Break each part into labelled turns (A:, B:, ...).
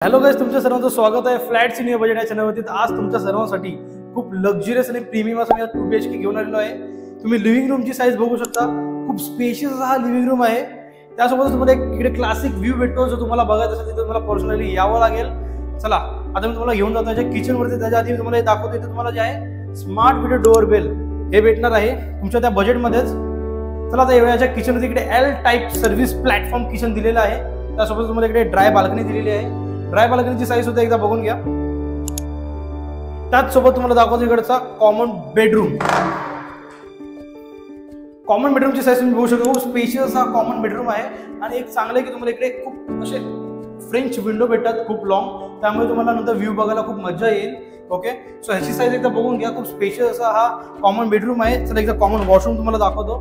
A: Hello guys, तुमच्या सर्वांचं स्वागत आहे फ्लॅट सिनियर बजेट या चॅनलवरती। आज तुमच्या सर्वांसाठी खूप लक्झरियस आणि प्रीमियम असं मी 2 BHK घेऊन आलेलो आहे। तुम्ही लिव्हिंग रूमची साईज बघू शकता, खूप स्पेशियस असा हा लिव्हिंग रूम आहे। त्यासोबत तुम्हाला एक इकडे क्लासिक व्ह्यू भेटतो, जो तुम्हाला बघायचा असेल तर तुम्हाला पर्सनली यावं लागेल। चला आता मी तुम्हाला घेऊन जातो याच्या किचन वरती। त्याच्या आधी मी तुम्हाला हे दाखवतो, इथे तुम्हाला जे आहे स्मार्ट विंडो डोअर बेल हे भेटणार आहे तुमच्या त्या बजेटमध्येच। चला आता याच्या किचन मध्ये इकडे L type service platform kitchen दिलेला आहे। त्यासोबत तुम्हाला इकडे ड्राय बाल्कनी दिलेली आहे। ड्राय बाल्कनीची साईज सुद्धा एकदा बघून घ्या। त्याच सोबत तुम्हाला दाखवतो इकडचा कॉमन बेडरूम। कॉमन बेडरूमची साईज तुम्ही बघू शकता, खूप स्पेशियस हा कॉमन बेडरूम आहे। आणि एक चांगलं आहे की तुम्हाला इकडे खूप असे फ्रेंच विंडो भेटतात खूप लॉंग, त्यामुळे तुम्हाला नंतर व्ह्यू बघायला खूप मजा येईल। ओके, सो ह्याची साईज एकदा बघून घ्या। खूप स्पेशियस असा हा कॉमन बेडरूम आहे। चला एकदा कॉमन वॉशरूम तुम्हाला दाखवतो।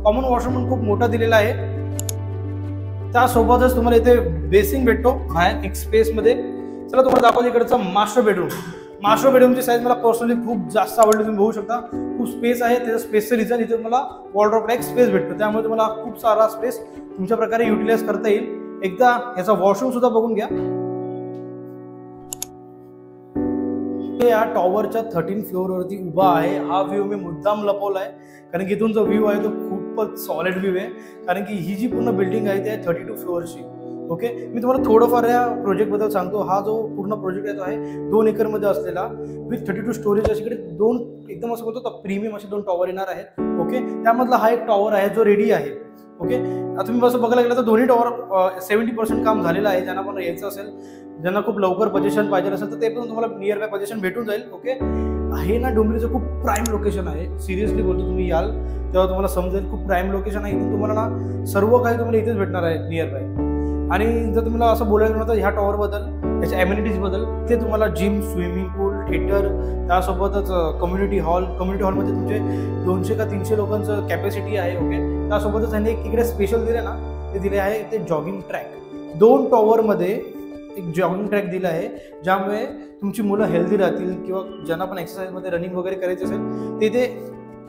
A: कॉमन वॉशरूम पण खूप मोठा दिलेला आहे। त्यासोबतच तुम्हाला इथे बेसिंग भेटतो बाहेर एक स्पेस मध्ये। चला तुम्हाला दाखवतो इकडचा मास्टर बेडरूम। मास्टर बेडरूमची साईज मला पर्सनली खूप जास्त आवडली। तुम्ही बघू शकता खूप स्पेस आहे। त्याचं स्पेसचं रिझन इथे तुम्हाला वॉर्डरोबला एक स्पेस भेटतो, त्यामुळे तुम्हाला खूप सारा स्पेस तुमच्या प्रकारे युटिलाइज करता येईल। एकदा याचा वॉशरूम सुद्धा बघून घ्या। या टॉवरच्या 13 फ्लोअर वरती उभा आहे। हा व्ह्यू मी मुद्दाम लपवला आहे, कारण की इथून जो व्ह्यू आहे तो खूपच सॉलिड व्ह्यू आहे। कारण की ही जी पूर्ण बिल्डिंग आहे ती आहे 32 फ्लोअरची। ओके, मी तुम्हाला थोडंफार या प्रोजेक्ट बद्दल सांगतो। हा जो पूर्ण प्रोजेक्ट आहे तो आहे 2 एकर मध्ये असलेला, विथ 32 स्टोरेज। अशीकडे 2 एकदम असं बोलतो प्रीमियम असे 2 टॉवर येणार आहेत। ओके, त्यामधला हा एक टॉवर आहे जो रेडी आहे। ओके, आता तुम्ही असं बघायला गेलं तर दोन्ही टॉवर 70% काम झालेलं आहे। ज्यांना पण यायचं असेल, ज्यांना खूप लवकर पोझिशन पाहिजे असेल तर ते पण तुम्हाला नियर बाय पोझिशन भेटून जाईल। ओके, हे ना डोंबिवलीचं खूप प्राईम लोकेशन आहे। सिरियसली बोलतो, तुम्ही याल तेव्हा तुम्हाला समजेल खूप प्राईम लोकेशन आहे। इथून तुम्हाला ना सर्व काही तुम्हाला इथेच भेटणार आहे नियर बाय। आणि जर तुम्हाला असं बोलायला गेलं तर ह्या टॉवर बद्दल, याच्या एम्युनिटीज बद्दल, ते तुम्हाला जिम, स्विमिंग पूल, थिएटर, त्यासोबतच कम्युनिटी हॉलमध्ये तुमचे 200 का 300 लोकांचं कॅपॅसिटी आहे। ओके, त्यासोबतच त्यांनी एक इकडे स्पेशल दिले ना, ते दिले आहे ते जॉगिंग ट्रॅक। 2 टॉवरमध्ये एक जॉगिंग ट्रॅक दिला आहे, ज्यामुळे तुमची मुलं हेल्दी राहतील किंवा ज्यांना पण एक्सरसाइजमध्ये रनिंग वगैरे करायचं असेल ते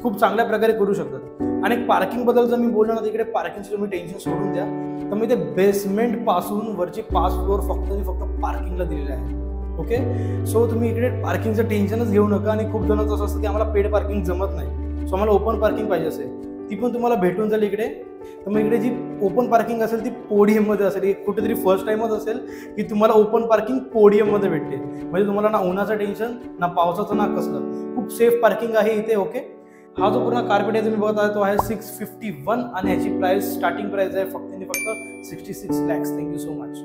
A: खूप चांगल्या प्रकारे करू शकतात। आणि पार्किंग बद्दल जर मी बोललो ना, तर इकडे पार्किंगचं तुम्ही टेन्शन सोडून द्या। तर मी ते बेसमेंट पासून वरचे 5 फ्लोअर फक्त पार्किंगला दिलेले आहे। ओके, सो तुम्ही इकडे पार्किंगचं टेन्शनच घेऊ नका। आणि खूप जणांचं असं असतं की आम्हाला पेड पार्किंग जमत नाही, सो आम्हाला ओपन पार्किंग पाहिजे असेल, ती पण तुम्हाला भेटून जाईल इकडे। तर मग इकडे जी ओपन पार्किंग असेल ती पोडियममध्ये असेल। कुठेतरी फर्स्ट टाइमच असेल की तुम्हाला ओपन पार्किंग पोडियममध्ये भेटते, म्हणजे तुम्हाला ना उन्हाचं टेन्शन, ना पावसाचं, ना कसलं। खूप सेफ पार्किंग आहे इथे। ओके, हा जो पूर्ण कार्पेट आहे तुम्ही बघत आहे तो आहे 651 आणि ह्याची प्राइस स्टार्टिंग प्राइस आहे फक्त 66 lakhs। Thank you so much.